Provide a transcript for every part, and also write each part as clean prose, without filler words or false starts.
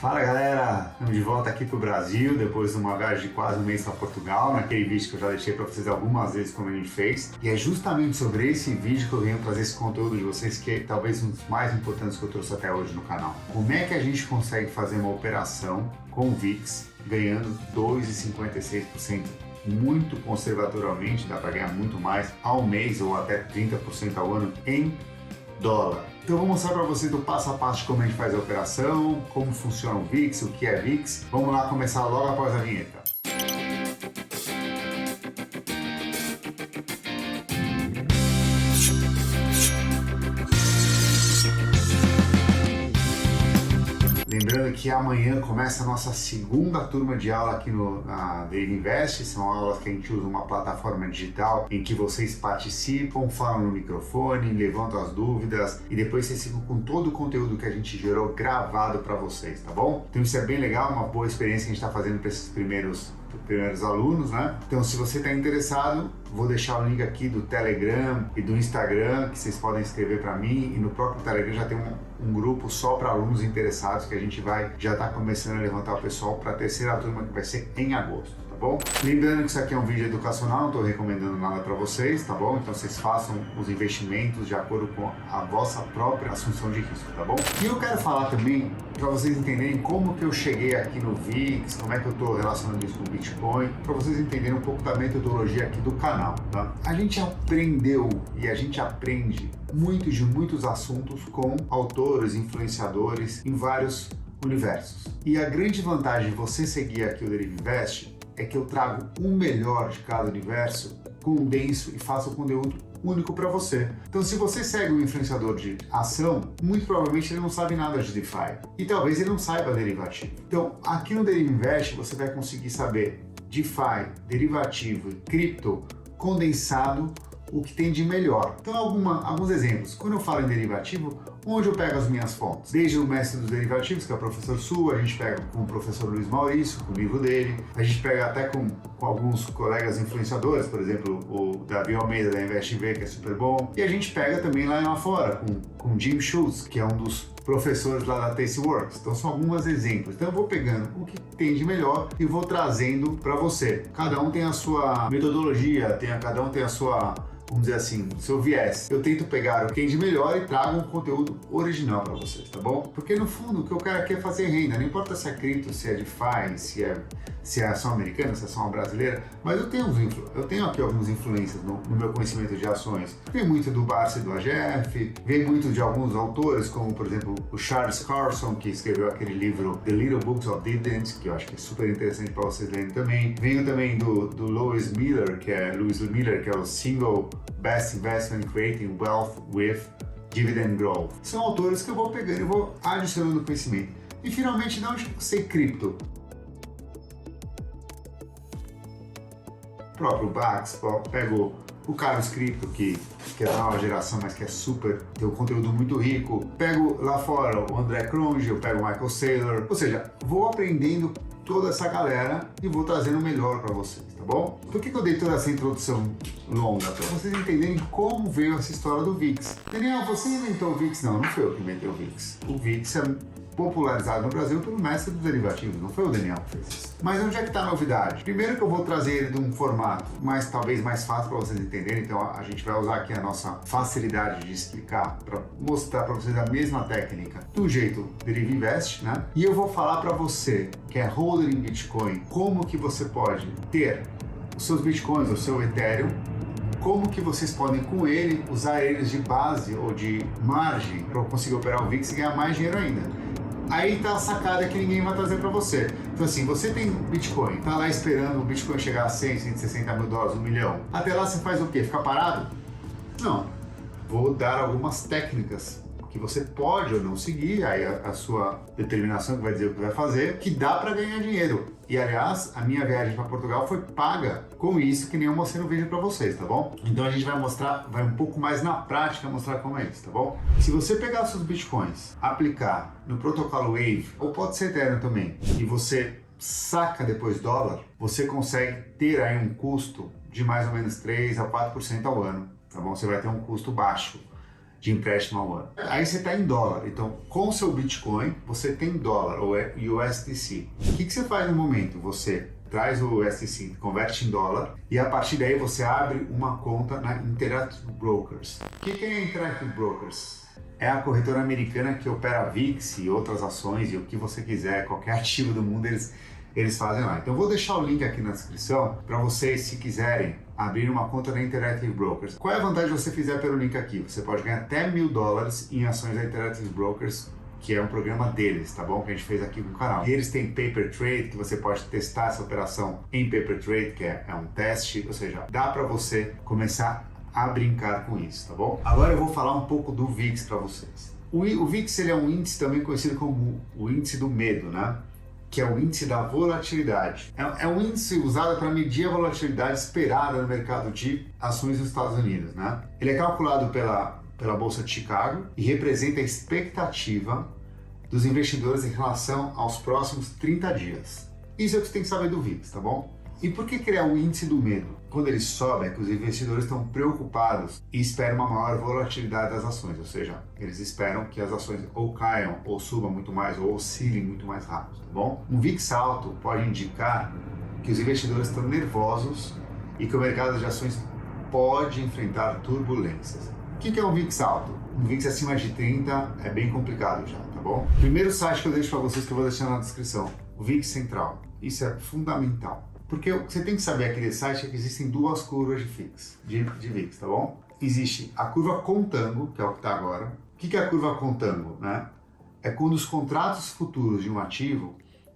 Fala galera, estamos de volta aqui para o Brasil depois de uma viagem de quase um mês para Portugal, naquele vídeo que eu já deixei para vocês algumas vezes como a gente fez. E é justamente sobre esse vídeo que eu venho trazer esse conteúdo de vocês, que é talvez um dos mais importantes que eu trouxe até hoje no canal. Como é que a gente consegue fazer uma operação com o VIX ganhando 2,56%? Muito conservadoramente, dá para ganhar muito mais ao mês ou até 30% ao ano em dólar. Então eu vou mostrar para vocês do passo a passo de como a gente faz a operação, como funciona o VIX, o que é VIX. Vamos lá começar logo após a vinheta. Lembrando que amanhã começa a nossa segunda turma de aula aqui na Deriva Invest. São aulas que a gente usa uma plataforma digital em que vocês participam, falam no microfone, levantam as dúvidas e depois vocês ficam com todo o conteúdo que a gente gerou gravado para vocês, tá bom? Então isso é bem legal, uma boa experiência que a gente está fazendo para esses primeiros alunos, né? Então se você está interessado, vou deixar o link aqui do Telegram e do Instagram que vocês podem escrever para mim, e no próprio Telegram já tem um grupo só para alunos interessados que a gente já está começando a levantar o pessoal para a terceira turma que vai ser em agosto, tá bom? Lembrando que isso aqui é um vídeo educacional, não estou recomendando nada para vocês, tá bom? Então vocês façam os investimentos de acordo com a vossa própria assunção de risco, tá bom? E eu quero falar também para vocês entenderem como que eu cheguei aqui no VIX, como é que eu estou relacionando isso com o Bitcoin, para vocês entenderem um pouco da metodologia aqui do canal, tá? A gente aprendeu e a gente aprende muitos assuntos com autores, influenciadores em vários universos. E a grande vantagem de você seguir aqui o Deriva Invest é que eu trago o melhor de cada universo, condenso e faço o conteúdo único para você. Então, se você segue um influenciador de ação, muito provavelmente ele não sabe nada de DeFi e talvez ele não saiba derivativo. Então, aqui no Deriva Invest você vai conseguir saber DeFi, derivativo e cripto condensado, o que tem de melhor. Então, alguns exemplos. Quando eu falo em derivativo, onde eu pego as minhas fontes? Desde o mestre dos derivativos, que é o professor Su, a gente pega com o professor Luiz Maurício, com o livro dele, a gente pega até com alguns colegas influenciadores, por exemplo, o Davi Almeida da InvestV, que é super bom, e a gente pega também lá fora, com Jim Schultz, que é um dos professores lá da Tasteworks. Então são alguns exemplos. Então eu vou pegando o que tem de melhor e vou trazendo para você. Cada um tem a sua metodologia, cada um tem a sua, vamos dizer assim, seu viés. Eu tento pegar o que tem de melhor e trago um conteúdo original para vocês, tá bom? Porque no fundo o que eu quero aqui é fazer renda, não importa se é cripto, se é DeFi, se é ação americana, se é ação brasileira, mas eu tenho aqui alguns influências no meu conhecimento de ações. Vem muito do Barça e do AGF, vem muito de alguns autores, como por exemplo o Charles Carlson, que escreveu aquele livro The Little Books of Dividends, que eu acho que é super interessante para vocês lerem também. Venho também do Lewis Miller, que é o Single Best Investment Creating Wealth with Dividend Growth. São autores que eu vou pegando e vou adicionando conhecimento. E finalmente, de onde eu sei cripto? O próprio Bax, pego o Carlos Cripto, que é da nova geração, mas que é super, tem um conteúdo muito rico. Pego lá fora o André Cronje, eu pego o Michael Saylor. Ou seja, vou aprendendo toda essa galera e vou trazendo o melhor para vocês, tá bom? Por que eu dei toda essa introdução longa? Para vocês entenderem como veio essa história do VIX. Daniel, você inventou o VIX? Não foi eu que inventei o VIX. O VIX é popularizado no Brasil pelo mestre dos derivativos, não foi o Daniel que fez isso. Mas onde é que está a novidade? Primeiro que eu vou trazer ele de um formato talvez mais fácil para vocês entenderem, então a gente vai usar aqui a nossa facilidade de explicar para mostrar para vocês a mesma técnica do jeito Deriva Invest, né? E eu vou falar para você que é holder em Bitcoin, como que você pode ter os seus Bitcoins, o seu Ethereum, como que vocês podem com ele usar eles de base ou de margem para conseguir operar o VIX e ganhar mais dinheiro ainda. Aí tá a sacada que ninguém vai trazer para você. Então assim, você tem Bitcoin, tá lá esperando o Bitcoin chegar a 100, 160 mil dólares, 1 milhão. Até lá você faz o quê? Ficar parado? Não. Vou dar algumas técnicas que você pode ou não seguir, aí a sua determinação que vai dizer o que vai fazer, que dá para ganhar dinheiro. E aliás, a minha viagem para Portugal foi paga com isso, que nem eu mostrei no vídeo para vocês, tá bom? Então a gente vai um pouco mais na prática mostrar como é isso, tá bom? Se você pegar seus bitcoins, aplicar no protocolo Wave, ou pode ser Ethereum também, e você saca depois dólar, você consegue ter aí um custo de mais ou menos 3 a 4% ao ano, tá bom? Você vai ter um custo baixo. de empréstimo ao ano. Aí você está em dólar, então com o seu Bitcoin você tem dólar ou USDC. O que você faz no momento? Você traz o USDC, converte em dólar e a partir daí você abre uma conta na Interactive Brokers. O que é a Interactive Brokers? É a corretora americana que opera VIX e outras ações e o que você quiser, qualquer ativo do mundo eles fazem lá. Então eu vou deixar o link aqui na descrição para vocês, se quiserem, abrir uma conta na Interactive Brokers. Qual é a vantagem de você fizer pelo link aqui? Você pode ganhar até $1.000 em ações da Interactive Brokers, que é um programa deles, tá bom? Que a gente fez aqui no canal. E eles têm Paper Trade, que você pode testar essa operação em Paper Trade, que é um teste, ou seja, dá para você começar a brincar com isso, tá bom? Agora eu vou falar um pouco do VIX para vocês. O VIX ele é um índice também conhecido como o índice do medo, né? Que é o índice da volatilidade. É um índice usado para medir a volatilidade esperada no mercado de ações nos Estados Unidos, né? Ele é calculado pela Bolsa de Chicago e representa a expectativa dos investidores em relação aos próximos 30 dias. Isso é o que você tem que saber do VIX, tá bom? E por que ele é o índice do medo? Quando ele sobe, é que os investidores estão preocupados e esperam uma maior volatilidade das ações, ou seja, eles esperam que as ações ou caiam, ou subam muito mais, ou oscilem muito mais rápido, tá bom? Um VIX alto pode indicar que os investidores estão nervosos e que o mercado de ações pode enfrentar turbulências. O que é um VIX alto? Um VIX acima de 30 é bem complicado já, tá bom? Primeiro site que eu deixo para vocês, que eu vou deixar na descrição, o VIX Central. Isso é fundamental. Porque o que você tem que saber aqui desse site é que existem duas curvas de VIX, tá bom? Existe a curva contango, que é o que está agora. O que é a curva contango, né? É quando os contratos futuros de um ativo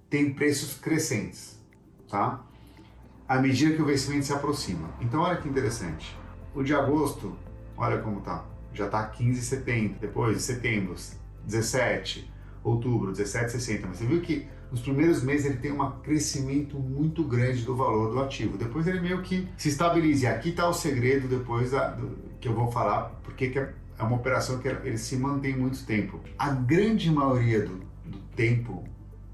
têm preços crescentes, tá? À medida que o vencimento se aproxima. Então olha que interessante. O de agosto, olha como tá. Já tá 15,70, depois setembro, 17, outubro, 17,60. Mas você viu que nos primeiros meses ele tem um crescimento muito grande do valor do ativo. Depois ele meio que se estabiliza. E aqui está o segredo depois que eu vou falar, porque que é uma operação que ele se mantém muito tempo. A grande maioria do tempo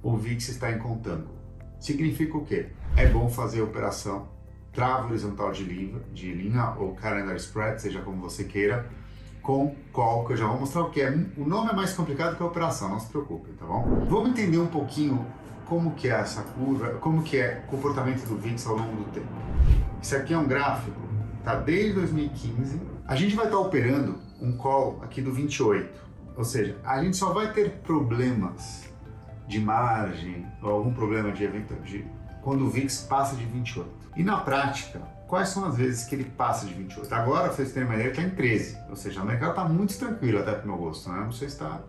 o VIX está em contango. Significa o quê? É bom fazer a operação trava horizontal de linha ou calendar spread, seja como você queira, com call, que eu já vou mostrar o que é. O nome é mais complicado que a operação, não se preocupe, tá bom? Vamos entender um pouquinho como que é essa curva, como que é o comportamento do VIX ao longo do tempo. Isso aqui é um gráfico, tá? Desde 2015. A gente vai estar operando um call aqui do 28, ou seja, a gente só vai ter problemas de margem ou algum problema de evento quando o VIX passa de 28. E na prática, quais são as vezes que ele passa de 28? Agora, pra vocês terem uma ideia, ele está em 13. Ou seja, o mercado está muito tranquilo até pro meu gosto, né? Não sei se está...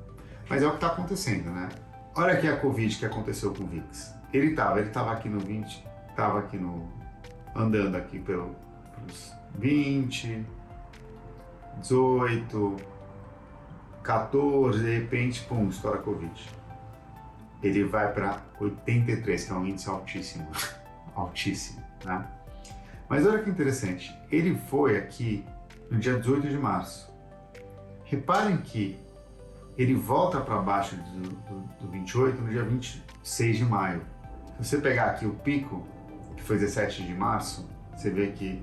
Mas é o que está acontecendo, né? Olha aqui a Covid que aconteceu com o VIX. Ele estava aqui no 20, estava aqui andando aqui pelos 20, 18, 14, de repente, pum, estoura a Covid. Ele vai para 83, que é um índice altíssimo. Altíssimo, né? Mas olha que interessante, ele foi aqui no dia 18 de março. Reparem que ele volta para baixo do 28 no dia 26 de maio. Se você pegar aqui o pico, que foi 17 de março, você vê que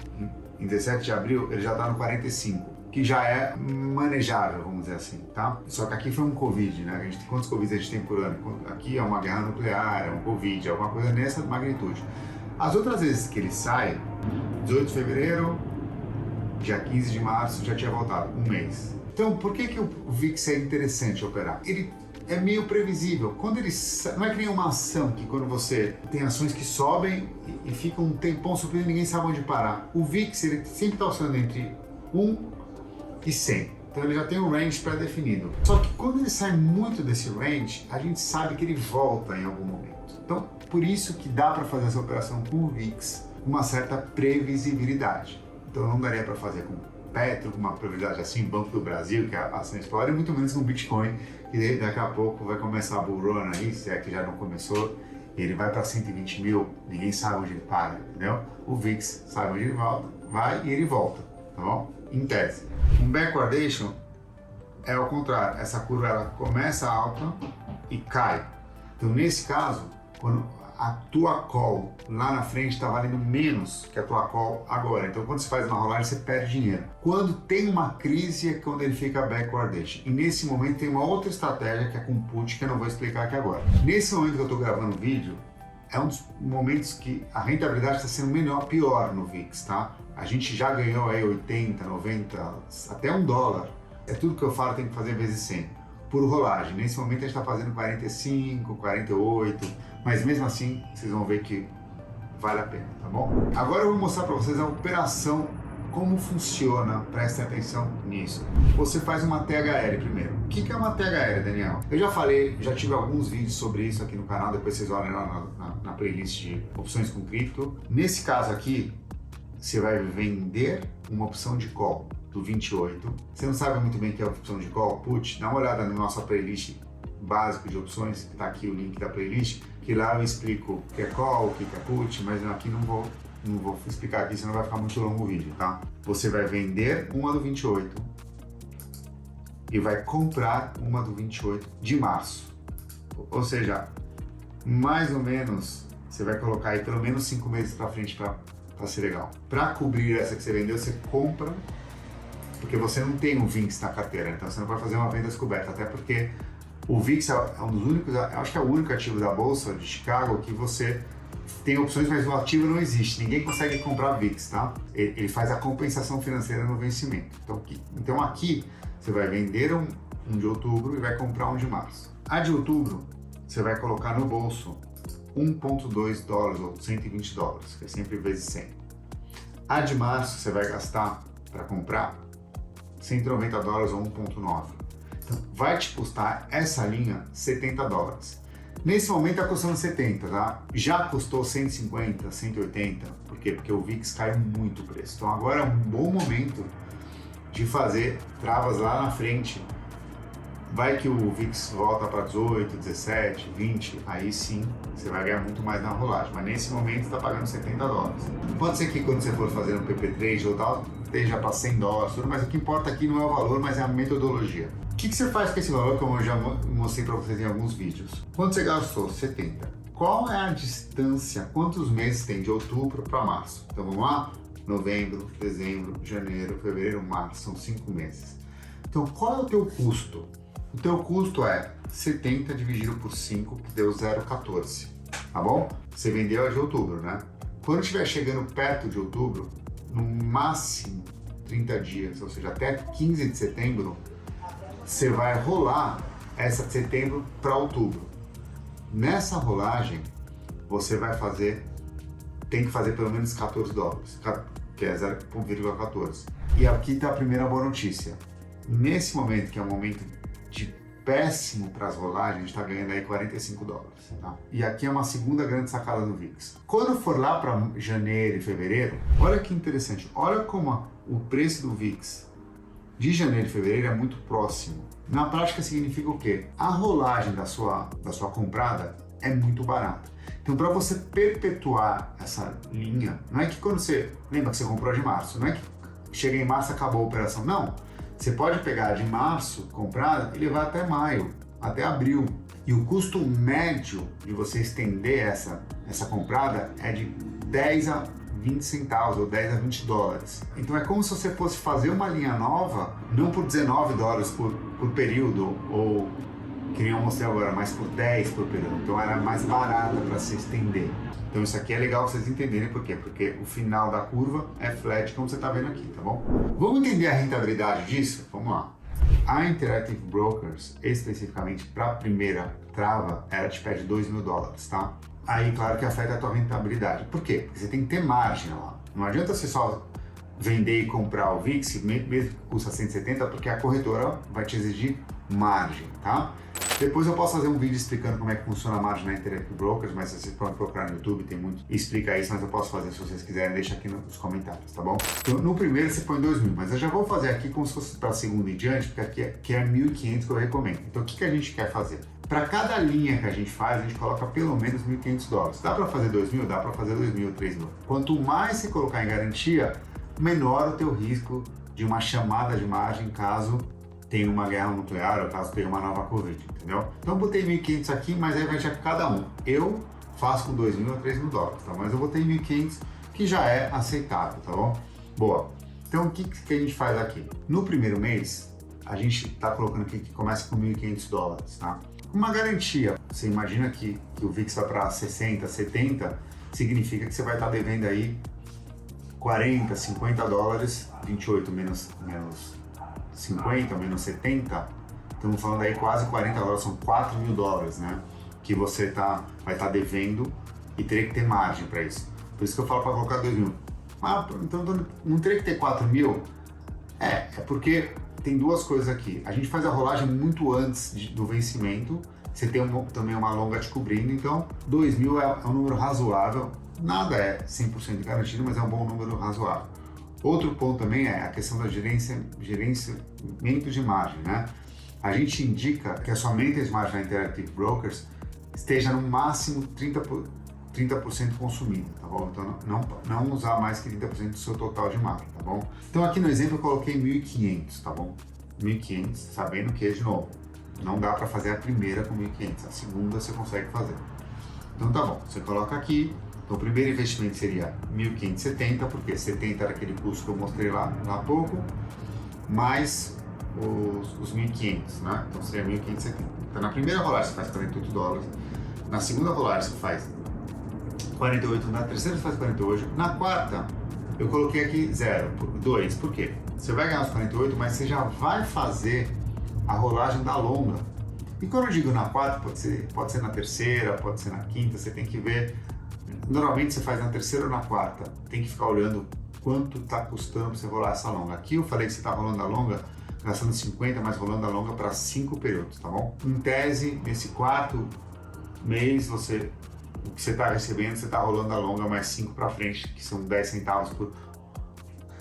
em 17 de abril ele já está no 45, que já é manejável, vamos dizer assim, tá? Só que aqui foi um Covid, né? Quantos Covid a gente tem por ano? Aqui é uma guerra nuclear, é um Covid, é alguma coisa nessa magnitude. As outras vezes que ele sai, 18 de fevereiro, dia 15 de março, já tinha voltado, um mês. Então, por que o VIX é interessante operar? Ele é meio previsível. Quando ele não é que nem uma ação, que quando você tem ações que sobem e ficam um tempão subindo e ninguém sabe onde parar. O VIX, ele sempre está oscilando entre 1 e 100. Então ele já tem um range pré-definido. Só que quando ele sai muito desse range, a gente sabe que ele volta em algum momento. Então, por isso que dá para fazer essa operação com o VIX com uma certa previsibilidade. Então não daria para fazer com Petro, com uma previsibilidade assim, Banco do Brasil, que é a ação explora, e muito menos com Bitcoin, que daqui a pouco vai começar a bull run aí, se é que já não começou, ele vai para 120 mil, ninguém sabe onde ele para, entendeu? O VIX sabe onde ele vai e ele volta, tá bom? Em tese. Um backwardation é ao contrário, essa curva ela começa alta e cai. Então nesse caso, quando a tua call lá na frente está valendo menos que a tua call agora. Então, quando você faz uma rolagem, você perde dinheiro. Quando tem uma crise, é quando ele fica backwardation. E nesse momento tem uma outra estratégia que é com put, que eu não vou explicar aqui agora. Nesse momento que eu estou gravando o vídeo, é um dos momentos que a rentabilidade está sendo pior no VIX, tá? A gente já ganhou aí 80, 90, até $1. É tudo que eu falo, tem que fazer vezes 100 por rolagem. Nesse momento a gente está fazendo 45, 48, mas mesmo assim vocês vão ver que vale a pena, tá bom? Agora eu vou mostrar para vocês a operação, como funciona, prestem atenção nisso. Você faz uma THL primeiro. O que é uma THL, Daniel? Eu já falei, já tive alguns vídeos sobre isso aqui no canal, depois vocês olhem lá na playlist de opções com cripto. Nesse caso aqui, você vai vender uma opção de call do 28. Você não sabe muito bem o que é a opção de call, put, dá uma olhada na nossa playlist básica de opções, que tá aqui o link da playlist, que lá eu explico o que é call, o que é put, mas aqui não vou explicar aqui, senão vai ficar muito longo o vídeo, tá? Você vai vender uma do 28 e vai comprar uma do 28 de março. Ou seja, mais ou menos, você vai colocar aí pelo menos 5 meses para frente para ser legal. Para cobrir essa que você vendeu, você compra, porque você não tem um VIX na carteira, então você não vai fazer uma venda descoberta, até porque o VIX é um dos únicos, acho que é o único ativo da Bolsa de Chicago que você tem opções, mas o ativo não existe, ninguém consegue comprar VIX, tá? Ele faz a compensação financeira no vencimento. Então aqui você vai vender um de outubro e vai comprar um de março. A de outubro você vai colocar no bolso $1.2 ou $120, que é sempre vezes 100. A de março você vai gastar para comprar $190 ou 1.9. Então vai te custar essa linha $70. Nesse momento está custando 70, tá? Já custou 150, 180, por quê? Porque o VIX caiu muito o preço. Então agora é um bom momento de fazer travas lá na frente. Vai que o VIX volta para 18, 17, 20, aí sim você vai ganhar muito mais na rolagem. Mas nesse momento está pagando $70. Pode ser que quando você for fazer um PP3 ou tal, esteja para $100, tudo, mas o que importa aqui não é o valor, mas é a metodologia. O que você faz com esse valor, como eu já mostrei para vocês em alguns vídeos? Quando você gastou 70, qual é a distância, quantos meses tem de outubro para março? Então vamos lá? Novembro, dezembro, janeiro, fevereiro, março, são 5 meses. Então qual é o teu custo? O teu custo é 70 dividido por 5, que deu 0,14, tá bom? Você vendeu a de outubro, né? Quando estiver chegando perto de outubro, no máximo 30 dias, ou seja, até 15 de setembro, você vai rolar essa de setembro para outubro. Nessa rolagem, você vai tem que fazer pelo menos $14, que é 0,14. E aqui está a primeira boa notícia. Nesse momento, que é um momento de péssimo para as rolagens, a gente está ganhando aí $45, tá? E aqui é uma segunda grande sacada do VIX. Quando for lá para janeiro e fevereiro, olha que interessante, olha como o preço do VIX de janeiro e fevereiro é muito próximo. Na prática significa o quê? A rolagem da sua comprada é muito barata. Então, para você perpetuar essa linha, não é que quando você... Lembra que você comprou de março, não é que chega em março e acabou a operação, não. Você pode pegar de março comprada e levar até maio, até abril. E o custo médio de você estender essa comprada é de 10 a 20 centavos ou 10 a 20 dólares. Então é como se você fosse fazer uma linha nova, não por $19 por período, ou que nem eu mostrei agora, mas por 10 por período. Então era mais barata para se estender. Então isso aqui é legal vocês entenderem por quê? Porque o final da curva é flat, como você está vendo aqui, tá bom? Vamos entender a rentabilidade disso? Vamos lá. A Interactive Brokers, especificamente para a primeira trava, ela te pede $2.000, tá? Aí, claro que afeta a tua rentabilidade. Por quê? Porque você tem que ter margem lá. Não adianta você só vender e comprar o VIX, mesmo que custa 170, porque a corretora vai te exigir margem, tá? Depois eu posso fazer um vídeo explicando como é que funciona a margem na Interactive Brokers, mas vocês podem procurar no YouTube, tem muito, explica isso, mas eu posso fazer se vocês quiserem, deixa aqui nos comentários, tá bom? Então, no primeiro você põe 2.000, mas eu já vou fazer aqui como se fosse para segunda e diante, porque aqui é 1.500 que eu recomendo. Então o que a gente quer fazer? Para cada linha que a gente faz, a gente coloca pelo menos $1.500. Dá para fazer 2.000? Dá para fazer 2.000, 3.000. Quanto mais você colocar em garantia, menor o teu risco de uma chamada de margem caso tenha uma guerra nuclear ou caso tenha uma nova Covid, entendeu? Então botei 1.500 aqui, mas aí vai de cada um. Eu faço com 2 mil a 3 mil dólares, tá? Mas eu botei 1.500, que já é aceitável, tá bom? Boa. Então, o que a gente faz aqui? No primeiro mês, a gente está colocando aqui que começa com 1.500 dólares, tá? Uma garantia. Você imagina que o VIX vai para 60, 70, significa que você vai estar devendo aí 40, 50 dólares, 28 menos 50, menos 70, estamos falando aí quase 40 dólares, são 4 mil dólares, né? Que você vai estar devendo e teria que ter margem para isso. Por isso que eu falo para colocar 2 mil. Ah, então não teria que ter 4 mil? É porque tem duas coisas aqui. A gente faz a rolagem muito antes do vencimento, você tem também uma longa te cobrindo, então 2 mil é um número razoável. Nada é 100% garantido, mas é um bom número razoável. Outro ponto também é a questão da gerenciamento de margem, né? A gente indica que a sua maintenance margem na Interactive Brokers esteja no máximo 30% consumido, tá bom? Então não usar mais que 30% do seu total de margem, tá bom? Então aqui no exemplo eu coloquei 1.500, tá bom? 1.500, sabendo que, de novo, não dá para fazer a primeira com 1.500, a segunda você consegue fazer. Então tá bom, você coloca aqui. Então o primeiro investimento seria 1.570, porque 70 era aquele custo que eu mostrei lá há pouco, mais os 1.500, né? Então seria 1.570. Então na primeira rolagem você faz 48 dólares, na segunda rolagem você faz 48, na terceira você faz 48, na quarta eu coloquei aqui 2, por quê? Você vai ganhar os 48, mas você já vai fazer a rolagem da longa. E quando eu digo na quarta, pode ser na terceira, pode ser na quinta, você tem que ver. Normalmente você faz na terceira ou na quarta, tem que ficar olhando quanto está custando para você rolar essa longa. Aqui eu falei que você está rolando a longa, gastando 50, mas rolando a longa para 5 períodos, tá bom? Em tese, nesse quarto mês, o que você está recebendo, você está rolando a longa mais 5 para frente, que são 10 centavos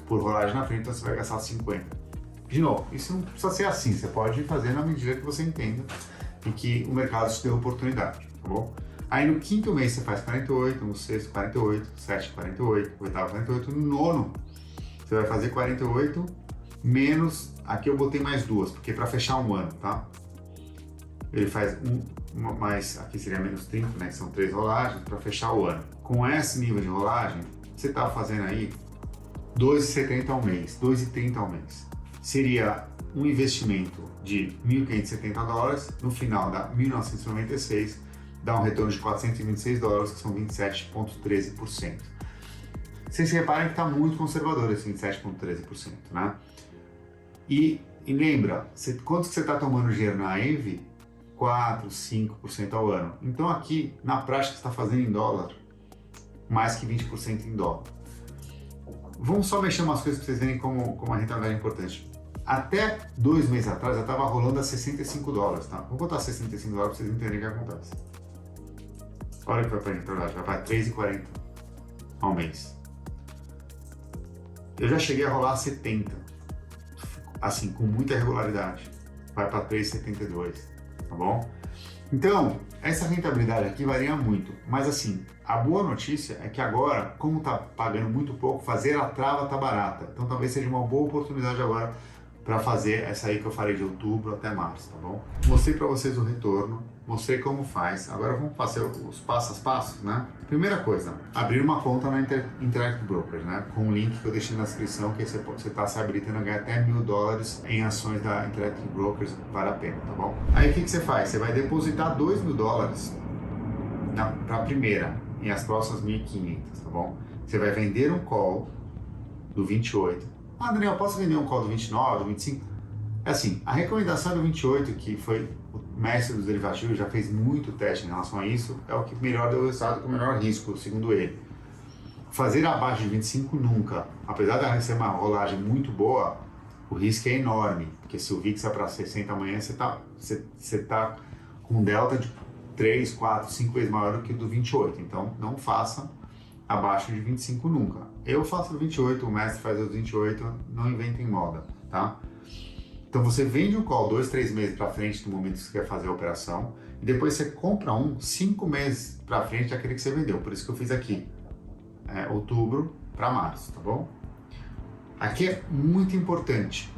por rolagem na frente, então você vai gastar 50. De novo, isso não precisa ser assim, você pode fazer na medida que você entenda e que o mercado te dê oportunidade, tá bom? Aí no quinto mês você faz 48, no sexto 48, sétimo 48, oitavo 48, no nono você vai fazer 48 menos, aqui eu botei mais duas, porque para fechar um ano, tá? Ele faz mais, aqui seria menos 30, né, que são 3 rolagens, para fechar o ano. Com esse nível de rolagem, você tá fazendo aí 2,70 ao mês, 2,30 ao mês. Seria um investimento de 1.570 dólares, no final dá 1.996, dá um retorno de 426 dólares, que são 27,13%. Vocês reparem que está muito conservador esse 27,13%, né? E lembra, quanto que você está tomando dinheiro na Envy? 4, 5% ao ano. Então aqui, na prática, você está fazendo em dólar, mais que 20% em dólar. Vamos só mexer umas coisas para vocês verem como a rentabilidade é importante. Até 2 meses atrás, já estava rolando a 65 dólares, tá? Vou botar 65 dólares para vocês entenderem o que acontece. Olha que vai para a rentabilidade, vai para 3,40 ao mês. Eu já cheguei a rolar 70, assim, com muita regularidade. Vai para 3,72, tá bom? Então, essa rentabilidade aqui varia muito, mas assim, a boa notícia é que agora, como tá pagando muito pouco, fazer a trava tá barata. Então talvez seja uma boa oportunidade agora para fazer essa aí que eu falei de outubro até março, tá bom? Mostrei para vocês o retorno, mostrei como faz. Agora vamos fazer os passos a passos, né? Primeira coisa, abrir uma conta na Interactive Brokers, né? Com o link que eu deixei na descrição, que você está se habilitando a ganhar até $1.000 em ações da Interactive Brokers, vale a pena, tá bom? Aí o que você faz? Você vai depositar $2.000 para a primeira e as próximas 1.500, tá bom? Você vai vender um call do 28. Ah, Daniel, posso vender um call do 29, do 25? É assim, a recomendação do 28, que foi o mestre dos derivativos, já fez muito teste em relação a isso, é o que melhor deu resultado com o menor risco, segundo ele. Fazer abaixo de 25 nunca. Apesar de ser uma rolagem muito boa, o risco é enorme, porque se o VIX é para 60 amanhã, você tá com um delta de 3, 4, 5 vezes maior do que o do 28, então não faça abaixo de 25 nunca. Eu faço o 28, o mestre faz o 28, não inventem moda, tá? Então você vende um call 2, 3 meses para frente do momento que você quer fazer a operação e depois você compra 5 meses para frente daquele que você vendeu. Por isso que eu fiz aqui, outubro para março, tá bom? Aqui é muito importante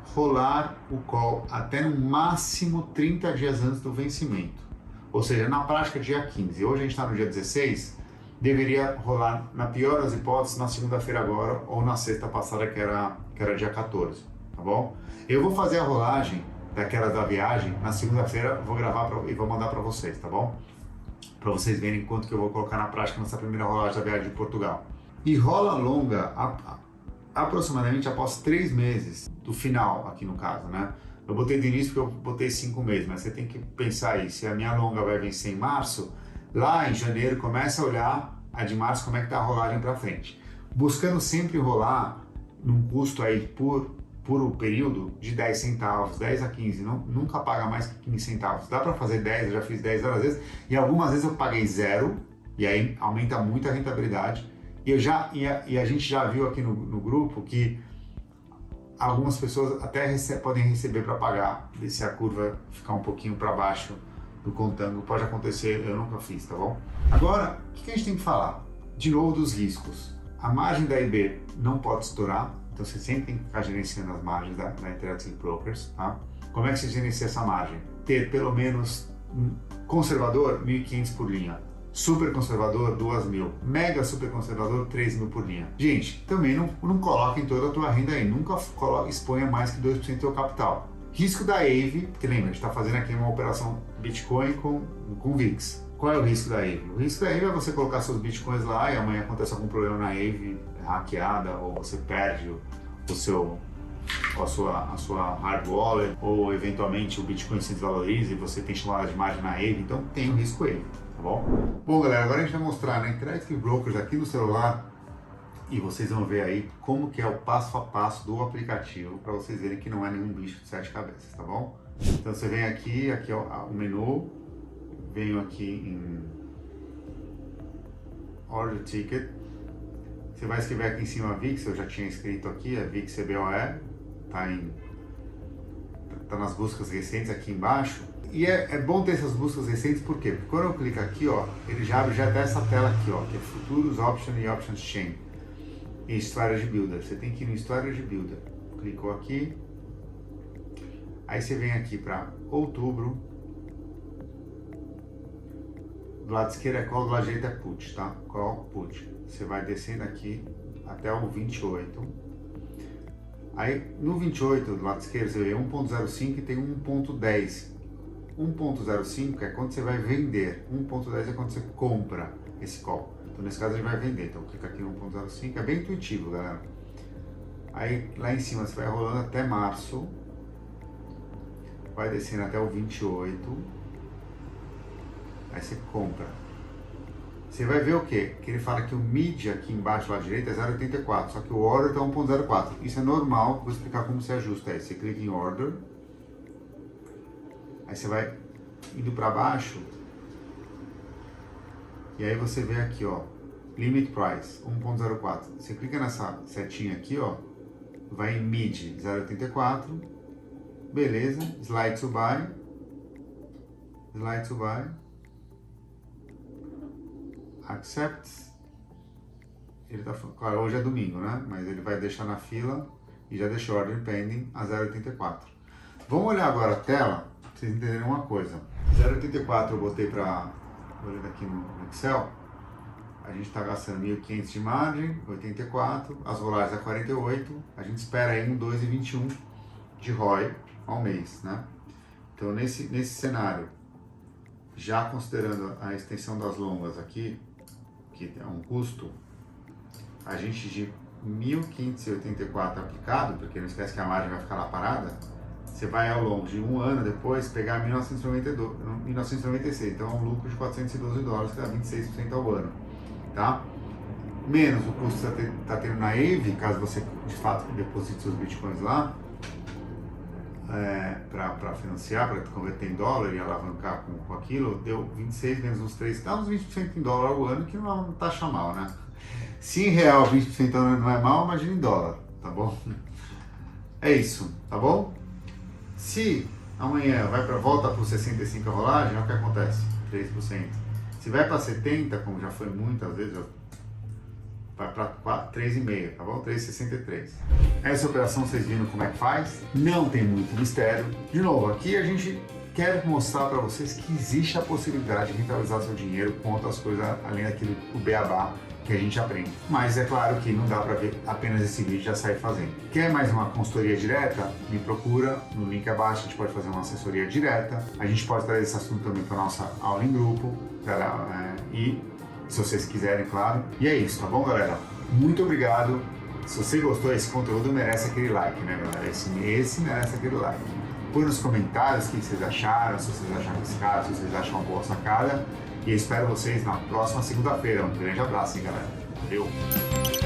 rolar o call até no máximo 30 dias antes do vencimento. Ou seja, na prática dia 15. Hoje a gente está no dia 16, deveria rolar, na pior das hipóteses, na segunda-feira agora ou na sexta passada, que era dia 14, tá bom? Eu vou fazer a rolagem daquelas da viagem, na segunda-feira vou gravar e vou mandar para vocês, tá bom? Para vocês verem quanto que eu vou colocar na prática nessa primeira rolagem da viagem de Portugal. E rola longa aproximadamente após 3 meses do final, aqui no caso, né? Eu botei de início porque eu botei 5 meses, mas você tem que pensar aí, se a minha longa vai vencer em março, lá em janeiro começa a olhar a de março como é que tá a rolagem para frente. Buscando sempre rolar num custo aí por período de 10 centavos, 10 a 15, nunca paga mais que 15 centavos. Dá para fazer 10, eu já fiz 10 várias vezes, e algumas vezes eu paguei 0, e aí aumenta muito a rentabilidade. E a gente já viu aqui no grupo que algumas pessoas até podem receber para pagar, se a curva ficar um pouquinho para baixo do contango. Pode acontecer, eu nunca fiz, tá bom? Agora, o que a gente tem que falar? De novo dos riscos. A margem da IB não pode estourar, então você sempre tem que ficar gerenciando as margens da Interactive Brokers, tá? Como é que você gerencia essa margem? Ter pelo menos conservador, 1.500 por linha. Super conservador, 2.000. Mega super conservador, 3.000 por linha. Gente, também não coloquem toda a tua renda aí. Nunca exponha mais que 2% do teu capital. Risco da AVE, porque lembra, a gente está fazendo aqui uma operação Bitcoin com VIX. Qual é o risco da AVE? O risco da AVE é você colocar seus Bitcoins lá e amanhã acontece algum problema na AVE, hackeada, ou você perde a sua hard wallet, ou eventualmente o Bitcoin se desvaloriza e você tem chamada de margem na AVE, então tem o risco AVE. Tá bom? Bom, galera, agora a gente vai mostrar na Interactive Brokers aqui no celular e vocês vão ver aí como que é o passo a passo do aplicativo para vocês verem que não é nenhum bicho de 7 cabeças, tá bom? Então você vem aqui é o menu, venho aqui em Order Ticket, você vai escrever aqui em cima VIX, eu já tinha escrito aqui, é VIX CBOE, tá nas buscas recentes aqui embaixo. E é bom ter essas buscas recentes, por quê? Porque quando eu clico aqui, ó, ele já abre até essa tela aqui, ó, que é Futuros, Option e Options Chain. E Strategy Builder. Você tem que ir no Strategy Builder. Clicou aqui. Aí você vem aqui para outubro. Do lado esquerdo é call, do lado direito é put, tá? Call, put. Você vai descendo aqui até o 28. Aí no 28, do lado esquerdo, você vê 1.05 e tem 1.10. 1.05 é quando você vai vender, 1.10 é quando você compra esse call. Então nesse caso ele vai vender, então clica aqui no 1.05, é bem intuitivo, galera. Aí lá em cima você vai rolando até março, vai descendo até o 28, aí você compra. Você vai ver o quê? Que ele fala que o mid aqui embaixo, lá à direita, é 0.84, só que o order está 1.04. Isso é normal, vou explicar como se ajusta aí. Você clica em order, aí você vai indo para baixo e aí você vê aqui, ó, Limit Price 1.04. Você clica nessa setinha aqui, ó, vai em Mid 0.84, beleza, Slide to Buy, Accept. Ele tá, claro, hoje é domingo, né? Mas ele vai deixar na fila e já deixou Order Pending a 0.84. Vamos olhar agora a tela. Vocês entenderem uma coisa, 0,84 eu botei para, olhando aqui no Excel, a gente está gastando 1.500 de margem, 84, as rolagens a 48, a gente espera aí 2,21 de ROI ao mês, né? Então nesse cenário, já considerando a extensão das longas aqui, que é um custo, a gente de 1.584 aplicado, porque não esquece que a margem vai ficar lá parada, você vai ao longo de um ano depois pegar 1996, então é um lucro de $412, que dá 26% ao ano, tá? Menos o custo que você está tendo na AVE, caso você de fato deposite seus bitcoins lá, para financiar, para converter em dólar e alavancar com aquilo, deu 26 menos uns 3, dá uns 20% em dólar ao ano, que não é uma taxa mal, né? Se em real 20% ao ano não é mal, imagina em dólar, tá bom? É isso, tá bom? Se amanhã volta para os 65 a rolagem, é o que acontece, 3%. Se vai para 70, como já foi muitas vezes, vai para 3,5, tá bom? 3,63. Essa operação vocês viram como é que faz? Não tem muito mistério. De novo, aqui a gente quero mostrar para vocês que existe a possibilidade de rentabilizar seu dinheiro com outras coisas além daquilo, o beabá que a gente aprende. Mas é claro que não dá para ver apenas esse vídeo e já sair fazendo. Quer mais uma consultoria direta? Me procura no link abaixo, a gente pode fazer uma assessoria direta. A gente pode trazer esse assunto também para nossa aula em grupo, e se vocês quiserem, claro. E é isso, tá bom, galera? Muito obrigado. Se você gostou, esse conteúdo merece aquele like, né, galera? Esse merece aquele like. Põe nos comentários o que vocês acharam, se vocês acharam esse cara, se vocês acham uma boa sacada. E eu espero vocês na próxima segunda-feira. Um grande abraço, hein, galera. Valeu!